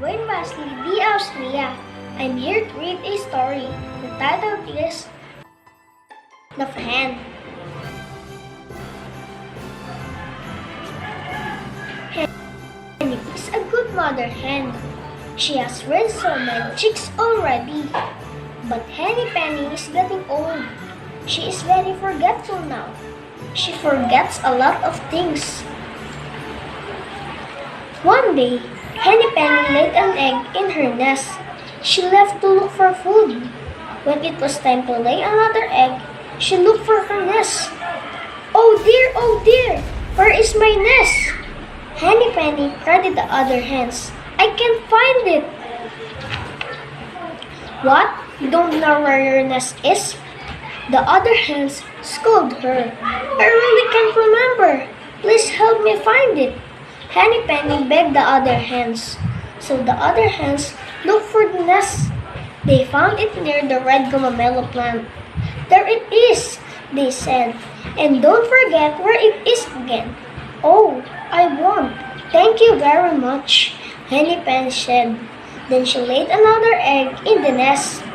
Buong Pamilya di Austria. I'm here to read a story. The title is The Hen. Henny is a good mother hen. She has raised so many chicks already. But Henny Penny is getting old. She is very forgetful now. She forgets a lot of things. One day, Henny Penny laid an egg in her nest. She left to look for food. When it was time to lay another egg, she looked for her nest. Oh dear, where is my nest? Henny Penny cried to the other hens. I can't find it. What? You don't know where your nest is? The other hens scolded her. I really can't remember. Please help me find it. Henny Penny begged the other hens. So the other hens looked for the nest. They found it near the red gumamelo plant. There it is, they said. And don't forget where it is again. Oh, I won't. Thank you very much, Henny Penny said. Then she laid another egg in the nest.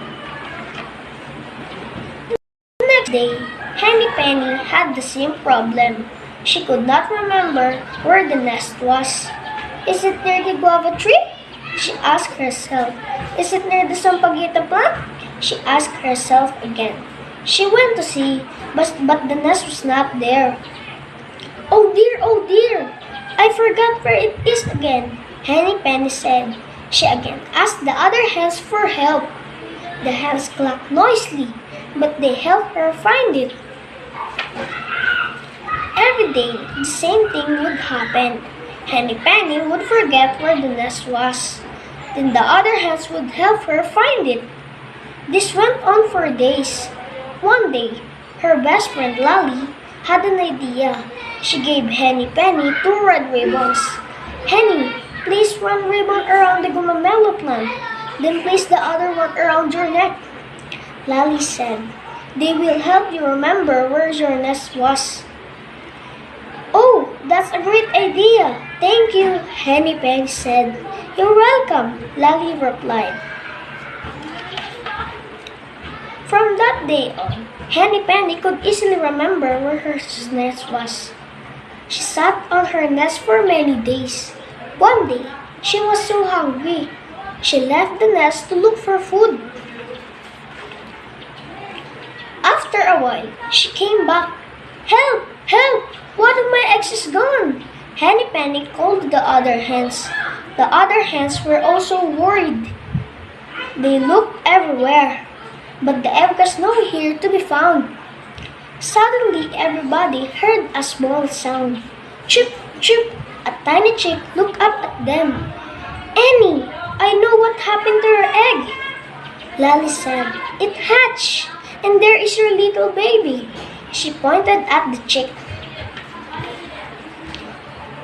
The next day, Henny Penny had the same problem. She could not remember where the nest was. Is it near the guava tree? She asked herself. Is it near the sampaguita plant? She asked herself again. She went to see, but the nest was not there. Oh dear, I forgot where it is again, Henny Penny said. She again asked the other hens for help. The hens clucked noisily, but they helped her find it. Every day, the same thing would happen. Henny Penny would forget where the nest was. Then the other hens would help her find it. This went on for days. One day, her best friend Lally had an idea. She gave Henny Penny 2 red ribbons. Henny, place one ribbon around the gumamelo plant. Then place the other one around your neck. Lally said, they will help you remember where your nest was. Oh, that's a great idea. Thank you, Henny Penny said. You're welcome, Lally replied. From that day on, Henny Penny could easily remember where her nest was. She sat on her nest for many days. One day, she was so hungry. She left the nest to look for food. After a while, she came back. Help! One of my eggs is gone! Henny Penny called the other hens. The other hens were also worried. They looked everywhere, but the egg was nowhere to be found. Suddenly, everybody heard a small sound. Chip, chip! A tiny chick looked up at them. Annie, I know what happened to your egg. Lally said, it hatched, and there is your little baby. She pointed at the chick.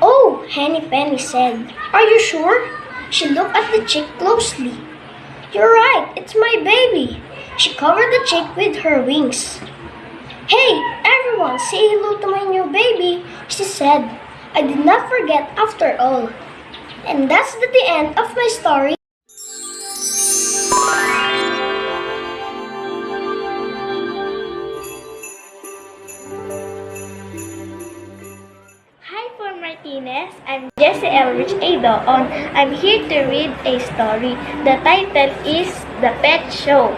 Oh, Henny Penny said, are you sure? She looked at the chick closely. You're right, it's my baby. She covered the chick with her wings. Hey, everyone, say hello to my new baby, she said. I did not forget after all. And that's the end of my story. Hi for Martinez, I'm Jessie Elrich Adoon. I'm here to read a story. The title is The Pet Show.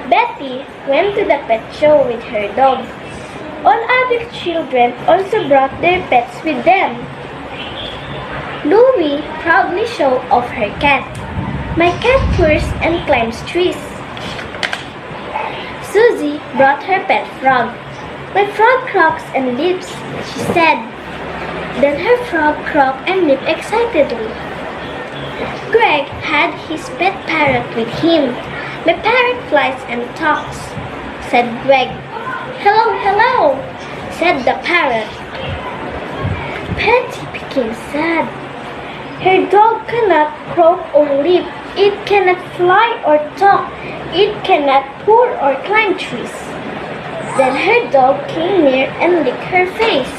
Betty went to the pet show with her dog. All other children also brought their pets with them. Louie proudly showed off her cat. My cat purrs and climbs trees. Susie brought her pet frog. My frog croaks and leaps, she said. Then her frog croaked and leaped excitedly. Greg had his pet parrot with him. My parrot flies and talks, said Greg. Hello, said the parrot. Betty became sad. Her dog cannot croak or leap. It cannot fly or talk. It cannot purr or climb trees. Then her dog came near and licked her face.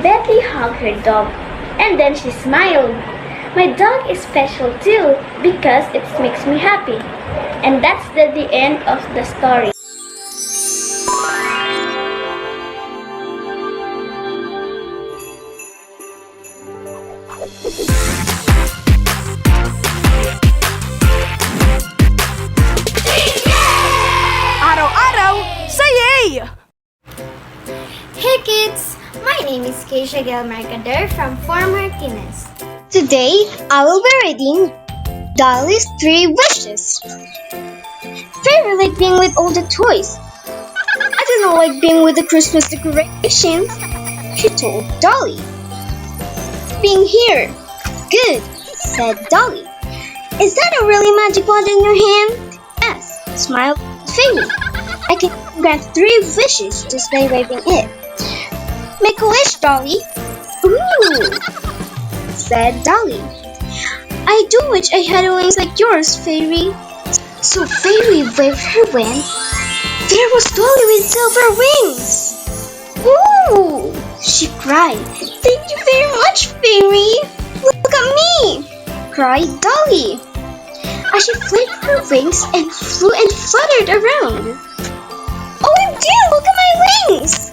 Betty hugged her dog. And then she smiled. My dog is special too because it makes me happy. And that's the end of the story. Araw-araw, sayay! Hey kids! My name is Keisha Gail Mercader from Fort Martinez. Today, I will be reading Dolly's 3 Wishes. Fairy like being with all the toys. I do not like being with the Christmas decorations, she told Dolly. Being here. Good, said Dolly. Is that a really magic wand in your hand? Yes, smiled Fairy. I can grant 3 wishes just by waving it. Make a wish, Dolly. Ooh, said Dolly. I do wish I had wings like yours, Fairy. So Fairy waved her wand. There was Dolly with silver wings. Ooh, she cried. Thank you very much, Fairy. Look at me, cried Dolly. As she flipped her wings and flew and fluttered around. OMG, look at my wings!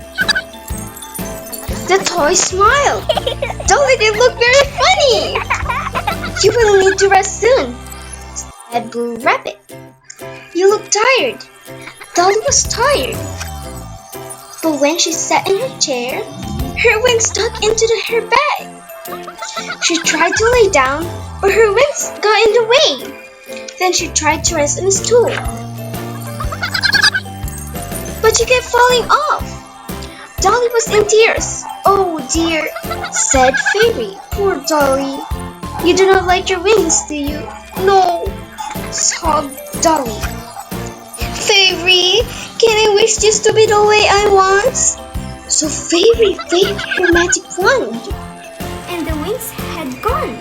The toy smiled. Dolly, they look very funny. You will need to rest soon, said Blue Rabbit. You look tired. Dolly was tired. But when she sat in her chair, her wings stuck into her bag. She tried to lay down, but her wings got in the way. Then she tried to rest on a stool. But she kept falling off. Dolly was in tears. Oh dear, said Fairy. Poor Dolly. You do not like your wings, do you? No, sobbed Dolly. Fairy, can I wish this to be the way I want? So Fairy waved her magic wand. And the wings had gone.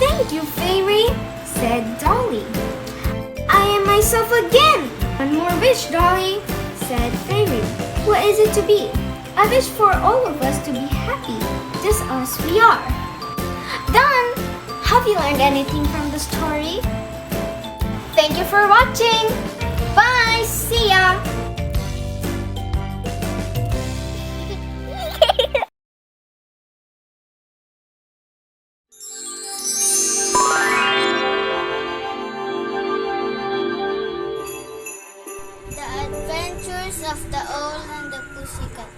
Thank you, Fairy, said Dolly. I am myself again. One more wish, Dolly, said Fairy. What is it to be? I wish for all of us to be happy, just as we are. Done! Have you learned anything from the story? Thank you for watching. Bye! See ya! The Adventures of the Owl and the Pussycat.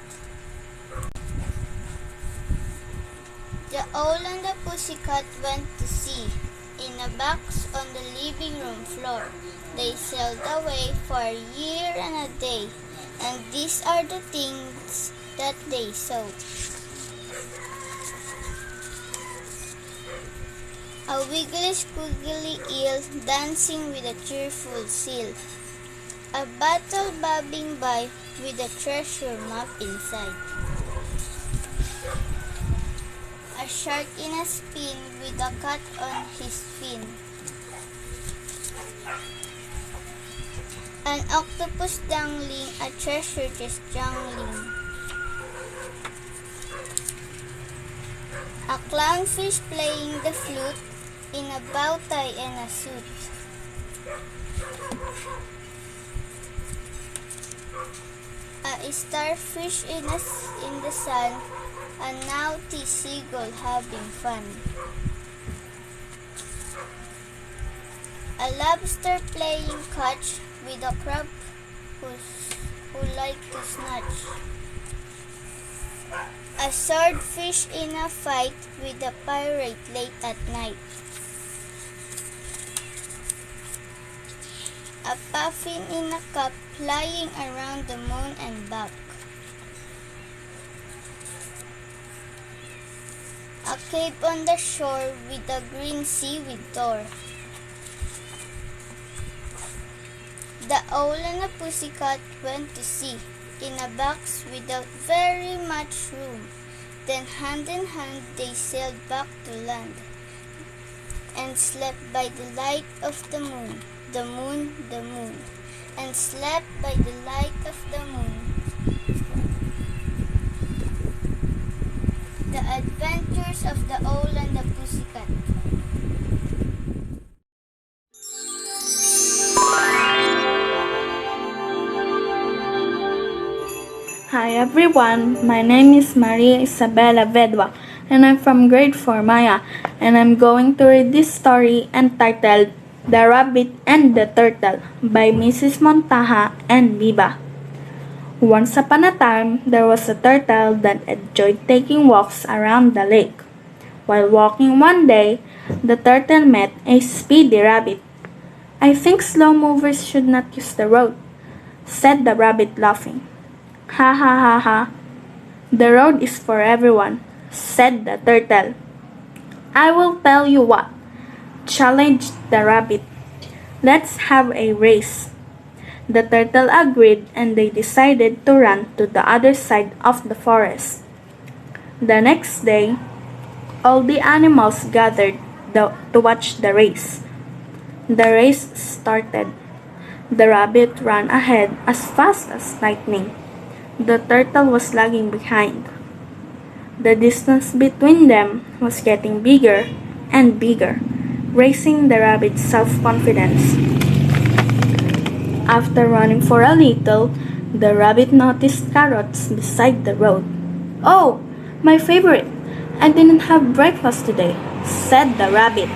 The owl and the pussycat went to sea. In a box on the living room floor, they sailed away for a year and a day, and these are the things that they saw. A wiggly squiggly eel dancing with a cheerful seal. A bottle bobbing by with a treasure map inside. A shark in a spin with a cat on his fin. An octopus dangling a treasure chest jangling. A clownfish playing the flute in a bow tie and a suit. A starfish in the sun, a naughty seagull having fun. A lobster playing catch with a crab who like to snatch. A swordfish in a fight with a pirate late at night. A puffin in a cup flying around the moon and back. A cave on the shore with a green seaweed door. The owl and the pussycat went to sea in a box without very much room. Then hand in hand they sailed back to land and slept by the light of the moon, the moon, the moon, and slept by the light of the moon. The Adventures of the Owl and the Pussycat. Hi everyone, my name is Maria Isabella Vedwa and I'm from grade 4 Maya and I'm going to read this story entitled The Rabbit and the Turtle by Mrs. Montaha and Biba. Once upon a time, there was a turtle that enjoyed taking walks around the lake. While walking one day, the turtle met a speedy rabbit. "I think slow movers should not use the road," said the rabbit laughing. "Ha ha ha ha. The road is for everyone," said the turtle. "I will tell you what," challenged the rabbit. "Let's have a race." The turtle agreed and they decided to run to the other side of the forest. The next day, all the animals gathered to watch the race. The race started. The rabbit ran ahead as fast as lightning. The turtle was lagging behind. The distance between them was getting bigger and bigger, raising the rabbit's self-confidence. After running for a little, the rabbit noticed carrots beside the road. "Oh, my favorite! I didn't have breakfast today," said the rabbit.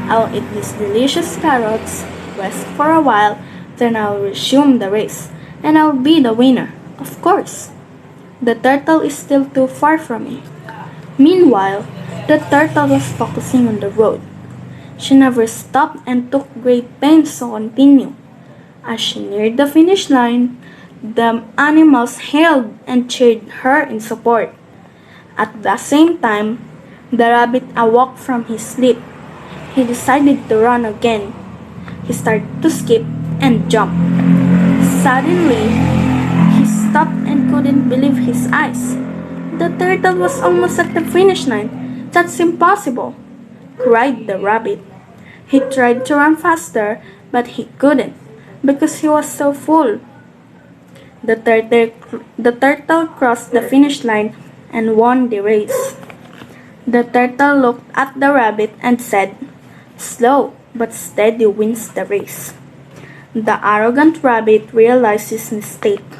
"I'll eat these delicious carrots, rest for a while, then I'll resume the race, and I'll be the winner. Of course. The turtle is still too far from me." Meanwhile, the turtle was focusing on the road. She never stopped and took great pains to continue. As she neared the finish line, the animals hailed and cheered her in support. At the same time, the rabbit awoke from his sleep. He decided to run again. He started to skip and jump. Suddenly, he stopped and couldn't believe his eyes. The turtle was almost at the finish line. "That's impossible," cried the rabbit. He tried to run faster, but he couldn't because he was so full. The turtle crossed the finish line and won the race. The turtle looked at the rabbit and said, "Slow but steady wins the race." The arrogant rabbit realized his mistake.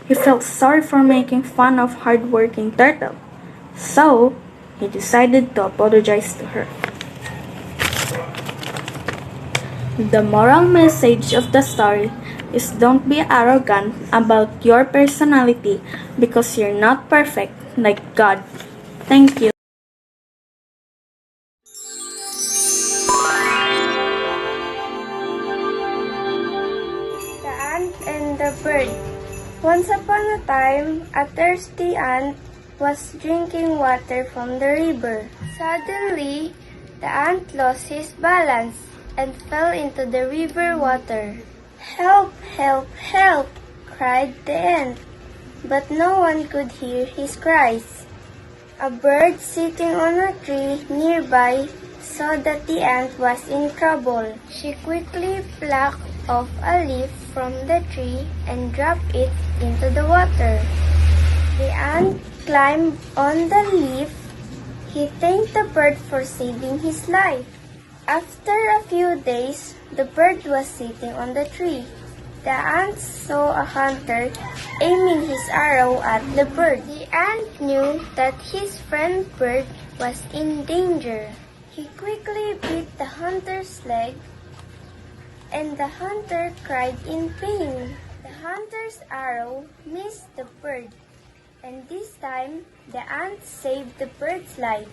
He felt sorry for making fun of hard-working turtle, so he decided to apologize to her. The moral message of the story is don't be arrogant about your personality because you're not perfect like God. Thank you. The Ant and the Bird. Once upon a time, a thirsty ant was drinking water from the river. Suddenly, the ant lost his balance and fell into the river water. "Help, help, help!" cried the ant, but no one could hear his cries. A bird sitting on a tree nearby saw that the ant was in trouble. She quickly plucked off a leaf from the tree and dropped it into the water. The ant climbed on the leaf. He thanked the bird for saving his life. After a few days, the bird was sitting on the tree. The ant saw a hunter aiming his arrow at the bird. The ant knew that his friend bird was in danger. He quickly bit the hunter's leg, and the hunter cried in pain. The hunter's arrow missed the bird, and this time the ant saved the bird's life.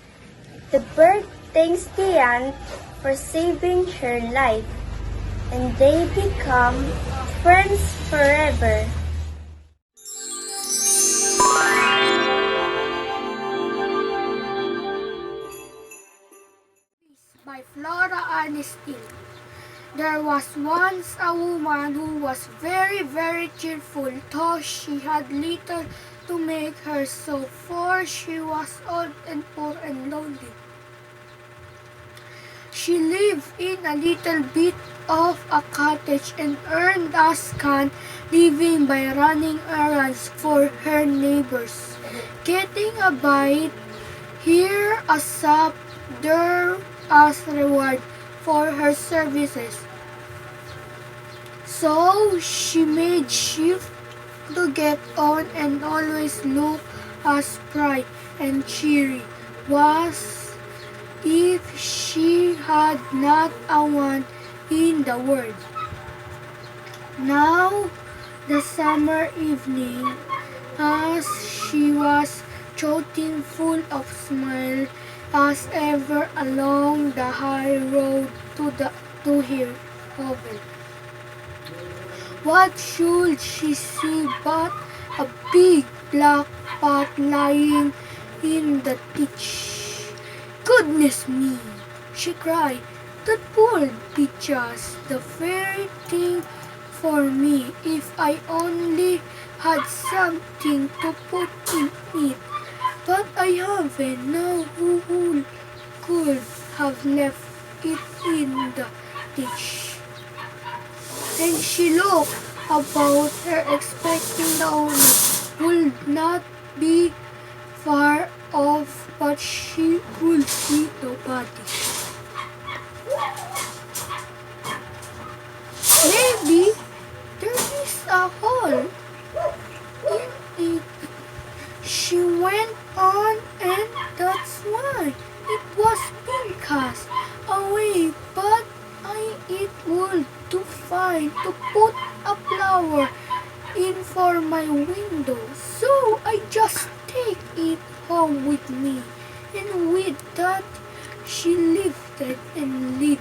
The bird thanks the ant for saving her life, and they become friends forever. By Flora Aniston. There was once a woman who was very, very cheerful, though she had little to make her so, for she was old and poor and lonely. She lived in a little bit of a cottage and earned a scant living by running errands for her neighbors. Getting a bite here a there as reward for her services. So she made shift to get on and always look as bright and cheery was if she had not a want in the world. Now, the summer evening, as she was trotting full of smile as ever along the high road to her hovel. What should she see but a big black pot lying in the ditch? Goodness me, she cried, that would be just the very thing for me if I only had something to put in it. But I haven't. Now who could have left it in the ditch? And she looked about her, expecting the owner would not be far off, but she could see nobody. Maybe there is a hole in it, she went on, and that's why it was being cast away. But it would do fine to put a flower in for my window, so I just take it home with me. And with that, she lifted and lit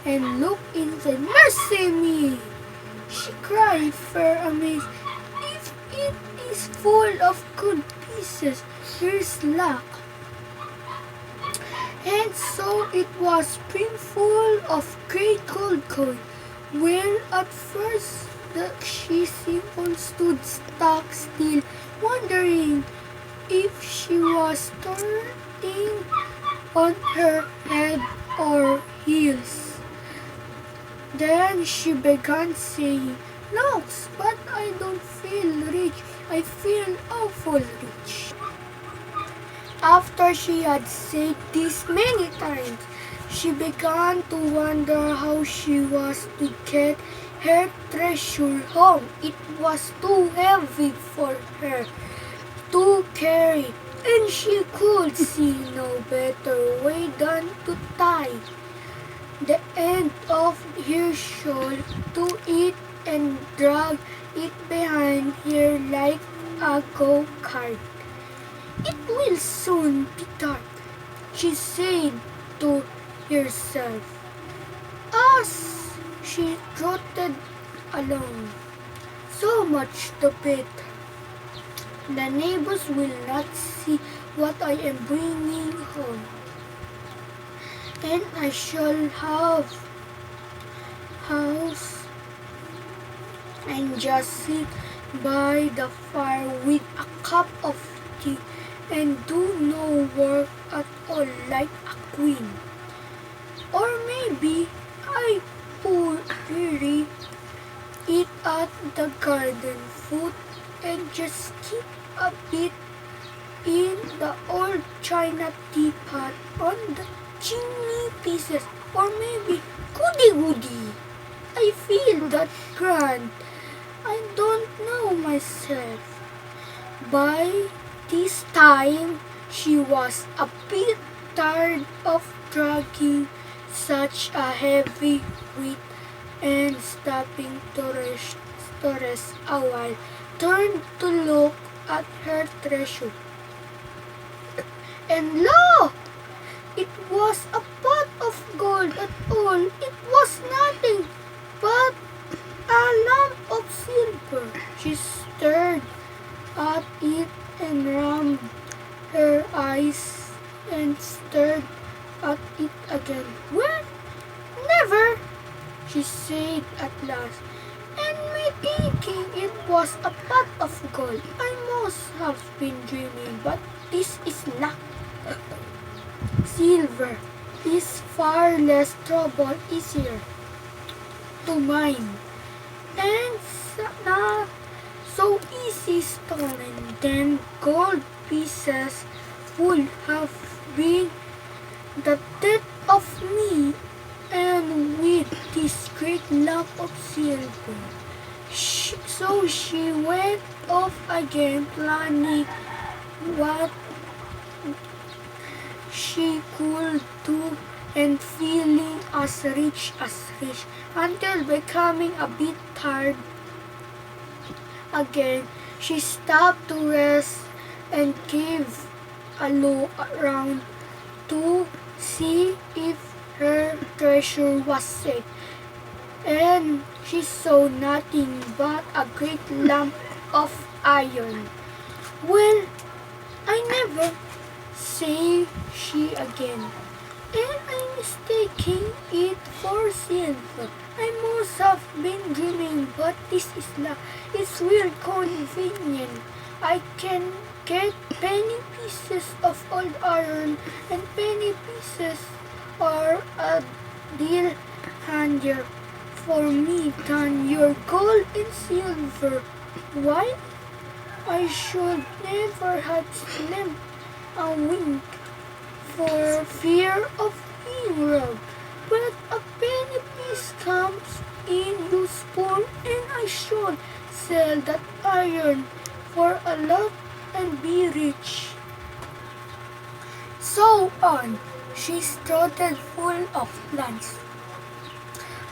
and looked inside. Mercy me! She cried for amazed. If it is full of good pieces, here's luck. And so it was brimful of great gold coin. Well, at first she simply stood stock still, wondering if she was starting on her head or heels. Then she began saying, "Looks, but I don't feel rich. I feel awful rich." After she had said this many times, she began to wonder how she was to get her treasure home. It was too heavy for her to carry, and she could see no better way than to tie the end of her shawl to it and drag it behind her like a go-kart. It will soon be dark, she said to herself as she trotted along. So much the better. The neighbors will not see what I am bringing home, and I shall have house and just sit by the fire with a cup of tea and do no work at all like a queen. Or maybe I could really eat at the garden foot and just keep a bit in the old china teapot on the chimney pieces. Or maybe goody-goody. I feel that grand. I don't know myself. By this time, she was a bit tired of dragging such a heavy weight, and stopping to rest a while, turned to look at her treasure. And lo! It was a pot of gold at all. It was nothing but a lump of silver. She stared at it and rubbed her eyes and stared at it again. Well, never, she said at last. And me thinking it was a pot of gold. I must have been dreaming, but this is luck. Silver is far less trouble, easier to mine, and not so easy stolen than gold pieces would have been the death of me, and with this great lump of silver. So she went off again, planning what she could do and feeling as rich, until becoming a bit tired again. She stopped to rest and gave a look around to see if her treasure was safe, and she saw nothing but a great lump of iron. Well, I never, say she again, and I'm mistaking it for silver. I must have been dreaming, but this is it's real convenient. I can get penny pieces of old iron, and penny pieces are a deal handier for me than your gold and silver. Why? I should never have slept a wink for fear of being robbed. But a penny piece comes in useful, and I should sell that iron for a lot and be rich. So on she strutted, full of plans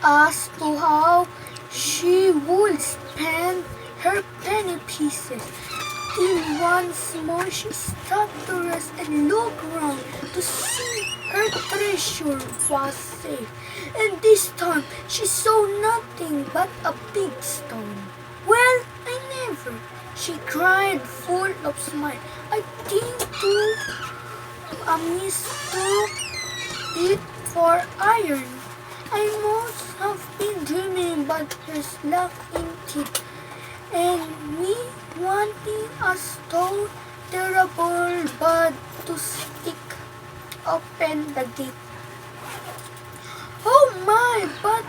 as to how she would spend her penny pieces. Till once more she stopped to rest and looked round to see her treasure was safe. And this time she saw nothing but a big stone. Well, I never, she cried, full of smile. I think too a mistook it for iron. I must have been dreaming, but there's luck in it. And me wanting a stone, terrible bad to stick open the gate. Oh my, but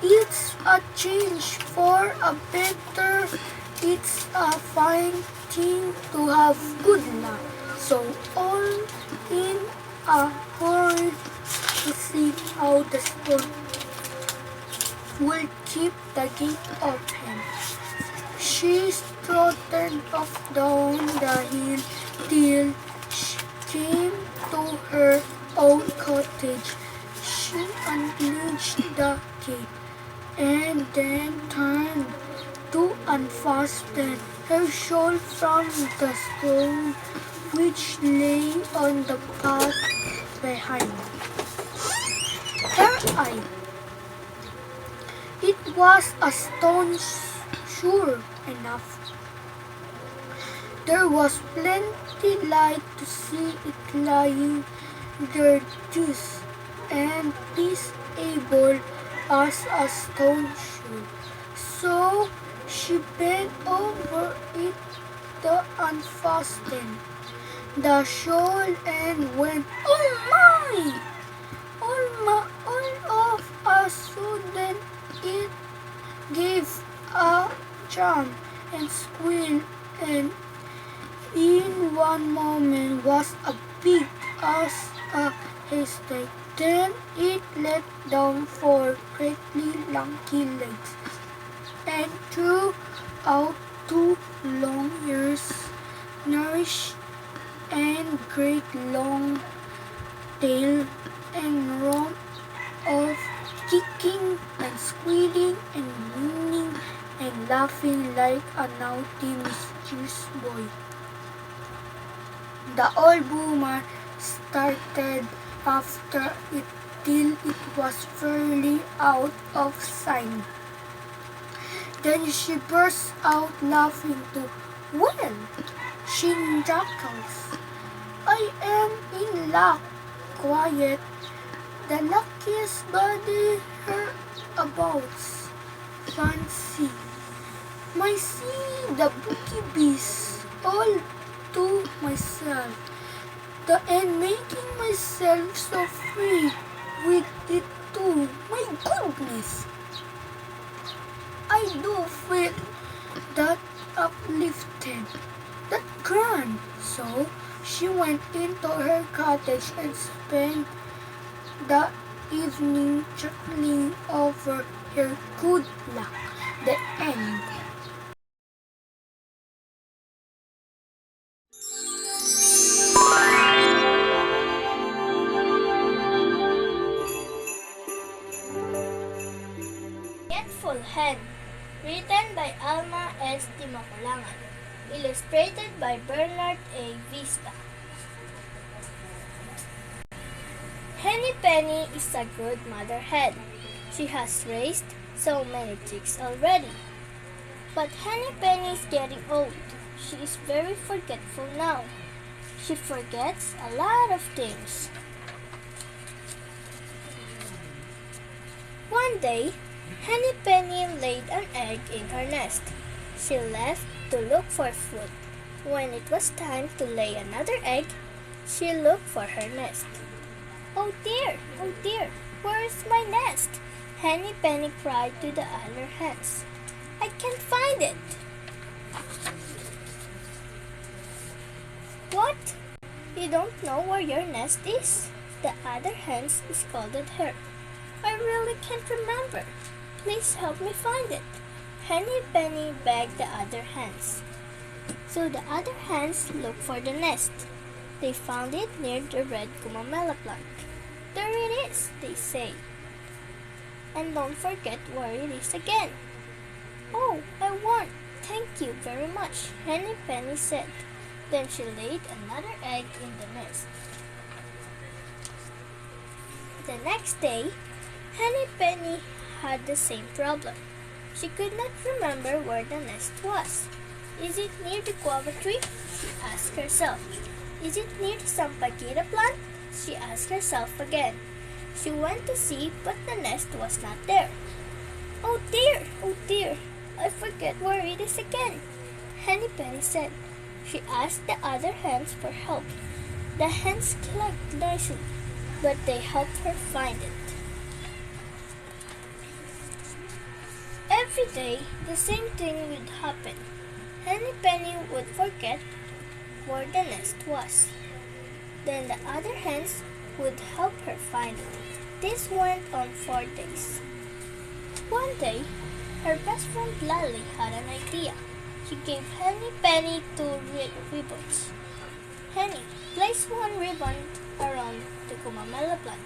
it's a change for a better. It's a fine thing to have good luck. So all in a hurry to see how the storm will keep the gate open. She strutted off down the hill till she came to her own cottage. She unlatched the gate and then turned to unfasten her shawl from the stone which lay on the path behind her eye. It was a stone, sure enough. There was plenty light to see it lying there, just and peaceable as a stone should. So she bent over it to unfasten the shawl and went, oh my! All of a sudden it gave a jump and squeal, and in one moment was as big as a haystack. Then it let down four greatly lanky legs and threw out two long ears, nourished and great long tail, and ran off, kicking and squealing and moaning and laughing like a naughty, mischievous boy. The old woman started after it till it was fairly out of sight. Then she burst out laughing too. Well, she chuckles, I am in luck, quiet, the luckiest body hereabouts. Fancy, my see the bookie bees all to myself, and making myself so free with it too. My goodness, I do feel that uplifted, that grand. So She went into her cottage and spent the evening chuckling over her good luck. The end. Forgetful Hen, written by Alma S. Timakulangan, illustrated by Bernard A. Vista. Henny Penny is a good mother hen. She has raised so many chicks already. But Henny Penny is getting old. She is very forgetful now. She forgets a lot of things. One day, Henny Penny laid an egg in her nest. She left to look for food. When it was time to lay another egg, she looked for her nest. Oh dear, where is my nest? Henny Penny cried to the other hens. I can't find it. What? You don't know where your nest is? The other hens scolded her. I really can't remember. Please help me find it. Henny Penny begged the other hens. So the other hens looked for the nest. They found it near the red gumamela plant. There it is, they say. And don't forget where it is again. Oh, I won. Thank you very much, Henny Penny said. Then she laid another egg in the nest. The next day, Henny Penny had the same problem. She could not remember where the nest was. Is it near the guava tree? She asked herself. Is it near the sampaguita plant? She asked herself again. She went to see, but the nest was not there. Oh dear, I forget where it is again, Henny Penny said. She asked the other hens for help. The hens clucked nicely, but they helped her find it. Every day, the same thing would happen. Henny Penny would forget where the nest was. Then the other hens would help her find it. This went on 4 days. One day, her best friend Lally had an idea. She gave Henny Penny 2 ribbons. Henny, place one ribbon around the gumamela plant.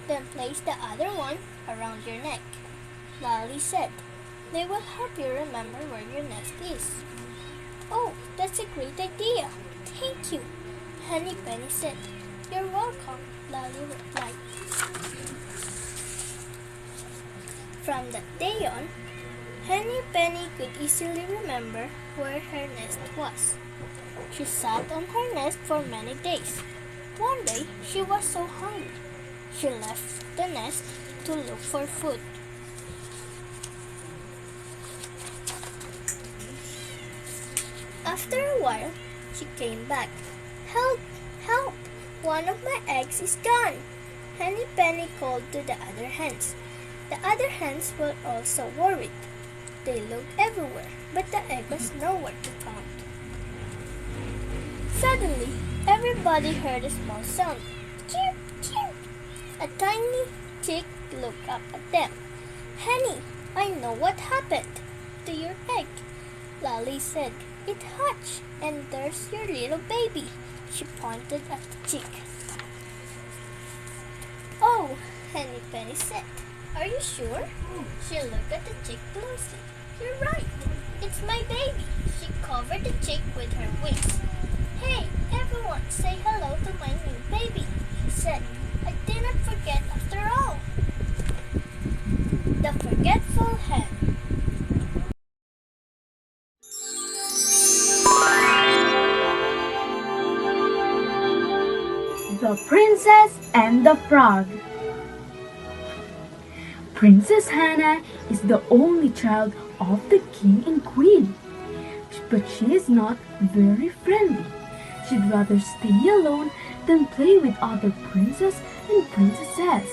Then place the other one around your neck. Lally said, they will help you remember where your nest is. Oh, that's a great idea. Thank you, Henny Penny said. You're welcome, Lally replied. From that day on, Henny Penny could easily remember where her nest was. She sat on her nest for many days. One day, she was so hungry. She left the nest to look for food. After a while, she came back. Help! Help! One of my eggs is gone! Henny Penny called to the other hens. The other hens were also worried. They looked everywhere, but the egg was nowhere to be found. Suddenly, everybody heard a small sound. Chirp, chirp! A tiny chick looked up at them. Henny, I know what happened to your egg, Lally said. It hatched, and there's your little baby. She pointed at the chick. Oh, Henny Penny said. Are you sure? She looked at the chick closely. You're right. It's my baby. She covered the chick with her wings. Hey, everyone, say hello to my new baby, she said. I didn't forget after all. The Forgetful Hen. The Princess and the Frog. Princess Hannah is the only child of the king and queen, but she is not very friendly. She'd rather stay alone than play with other princes and princesses.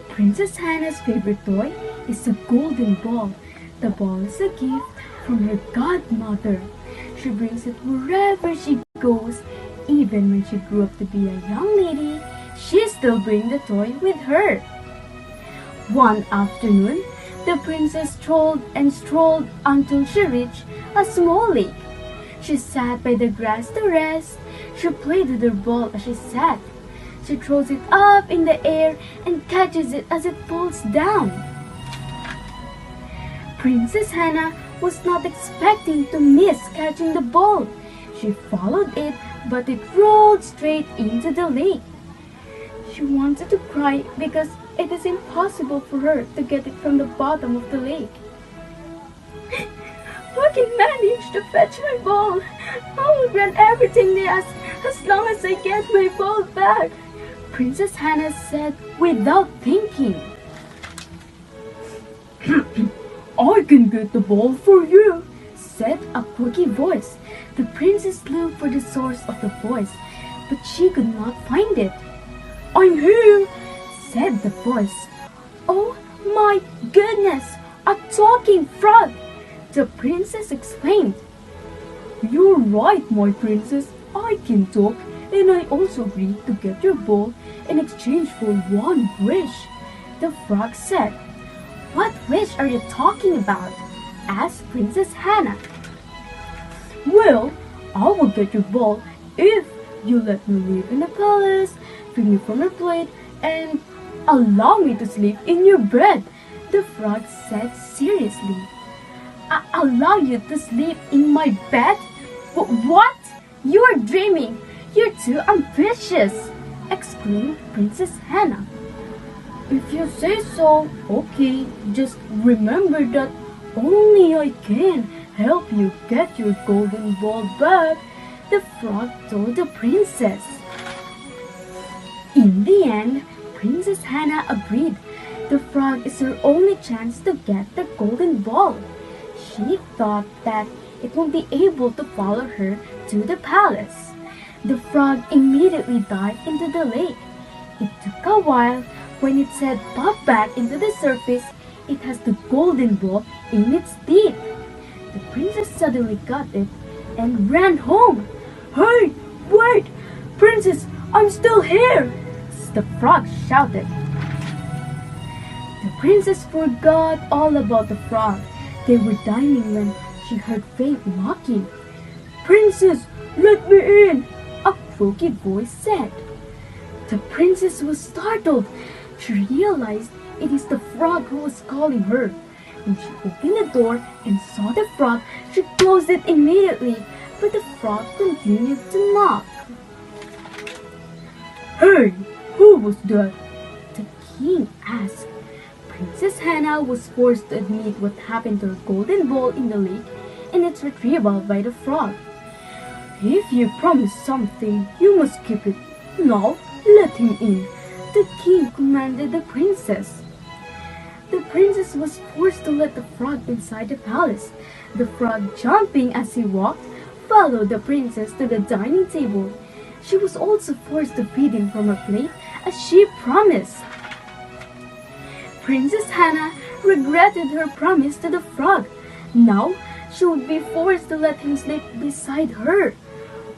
Princess Hannah's favorite toy is a golden ball. The ball is a gift from her godmother. She brings it wherever she goes. Even when she grew up to be a young lady, she still brings the toy with her. One afternoon, the princess strolled and strolled until she reached a small lake. She sat by the grass to rest. She played with her ball as she sat. She throws it up in the air and catches it as it falls down. Princess Hannah was not expecting to miss catching the ball. She followed it, but it rolled straight into the lake. She wanted to cry because it is impossible for her to get it from the bottom of the lake. I can manage to fetch my ball. I will grant everything they ask as long as I get my ball back, Princess Hannah said without thinking. I can get the ball for you, said a quirky voice. The princess looked for the source of the voice, but she could not find it. I'm here, said the voice. Oh my goodness, a talking frog! The princess exclaimed. You're right, my princess. I can talk, and I also agree to get your ball in exchange for one wish, the frog said. What wish are you talking about? Asked Princess Hannah. Well, I will get your ball if you let me live in the palace, feed me from your plate, and allow me to sleep in your bed, the frog said seriously. Allow you to sleep in my bed? What? You are dreaming! You're too ambitious! Exclaimed Princess Hannah. If you say so, okay, just remember that only I can help you get your golden ball back, the frog told the princess. In the end, Princess Hannah agreed. The frog is her only chance to get the golden ball. She thought that it won't be able to follow her to the palace. The frog immediately dived into the lake. It took a while. When its head popped back into the surface, it has the golden ball in its teeth. The princess suddenly got it and ran home. Hey, wait! Princess, I'm still here! The frog shouted. The princess forgot all about the frog. They were dining when she heard faint knocking. Princess, let me in! A croaky voice said. The princess was startled. She realized it is the frog who was calling her. When she opened the door and saw the frog, she closed it immediately, but the frog continued to knock. Hey, who was that? The king asked. Princess Hannah was forced to admit what happened to her golden ball in the lake and its retrieval by the frog. If you promise something, you must keep it. Now, let him in, the king commanded the princess. The princess was forced to let the frog inside the palace. The frog, jumping as he walked, followed the princess to the dining table. She was also forced to feed him from her plate as she promised. Princess Hannah regretted her promise to the frog. Now she would be forced to let him sleep beside her.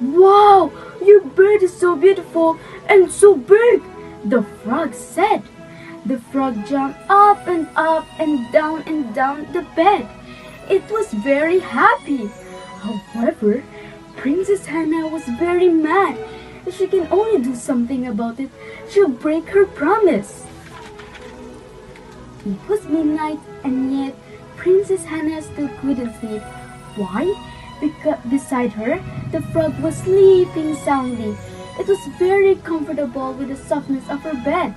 Wow, your bed is so beautiful and so big, the frog said. The frog jumped up and down the bed. It was very happy. However, Princess Hannah was very mad. If she can only do something about it, she'll break her promise. It was midnight, and yet Princess Hannah still couldn't sleep. Why? Because beside her, the frog was sleeping soundly. It was very comfortable with the softness of her bed.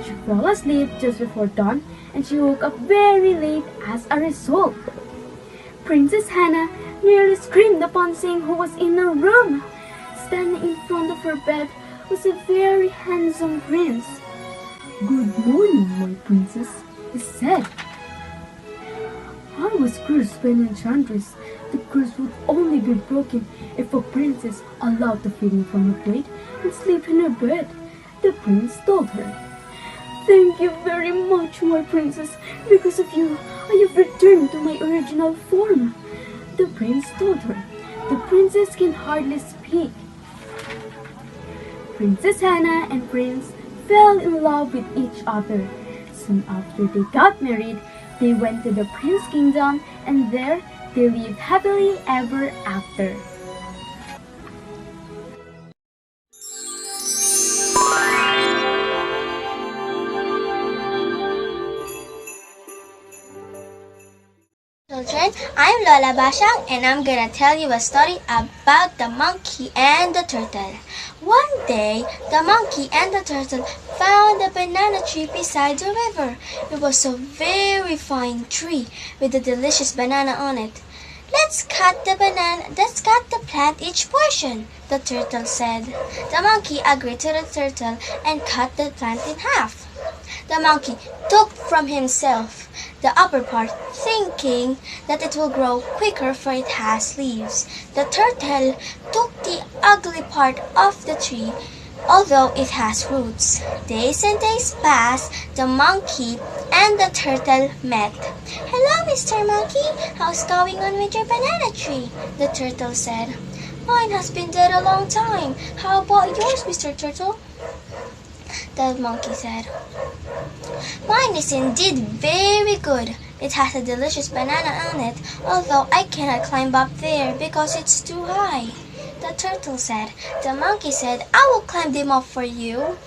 She fell asleep just before dawn, and she woke up very late as a result. Princess Hannah nearly screamed upon seeing who was in her room. Standing in front of her bed was a very handsome prince. Good morning, my princess, he said. I was cursed by an enchantress. The curse would only be broken if a princess allowed to feed me from her plate and sleep in her bed, the prince told her. Thank you very much, my princess. Because of you, I have returned to my original form, the prince told her. The princess can hardly speak. Princess Hannah and Prince fell in love with each other. Soon after they got married, they went to the Prince Kingdom, and there they lived happily ever after. Children, I'm Lola Bashang and I'm gonna tell you a story about the monkey and the turtle. One day, the monkey and the turtle found a banana tree beside the river. It was a very fine tree with a delicious banana on it. Let's cut the plant each portion, the turtle said. The monkey agreed to the turtle and cut the plant in half. The monkey took from himself the upper part, thinking that it will grow quicker for it has leaves. The turtle took the ugly part of the tree, although it has roots. Days and days passed. The monkey and the turtle met. "Hello, Mr. Monkey. How's going on with your banana tree?" the turtle said. "Mine has been dead a long time. How about yours, Mr. Turtle?" the monkey said. "Mine is indeed very good. It has a delicious banana on it, although I cannot climb up there because it's too high," the turtle said. The monkey said, "I will climb them up for you."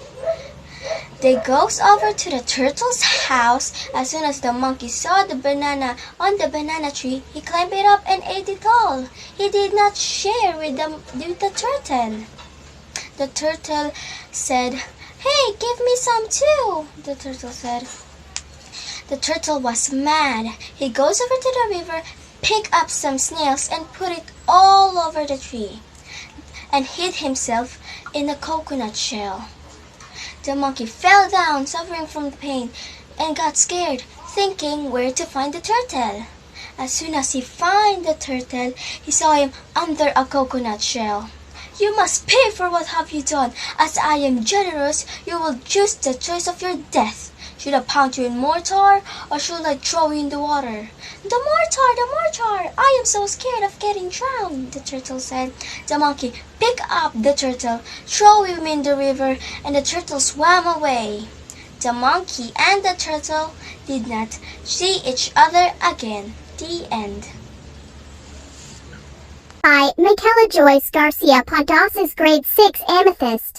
They goes over to the turtle's house. As soon as the monkey saw the banana on the banana tree, he climbed it up and ate it all. He did not share with the turtle. The turtle said, "Hey, give me some too," the turtle said. The turtle was mad. He goes over to the river, pick up some snails and put it all over the tree, and hid himself in a coconut shell. The monkey fell down, suffering from pain, and got scared, thinking where to find the turtle. As soon as he found the turtle, he saw him under a coconut shell. "You must pay for what have you done. As I am generous, you will choose the choice of your death. Should I pound you in mortar, or should I throw you in the water?" The mortar! I am so scared of getting drowned," the turtle said. The monkey picked up the turtle, threw him in the river, and the turtle swam away. The monkey and the turtle did not see each other again. The end. By Michaela Joyce Garcia Pondas, grade 6 Amethyst.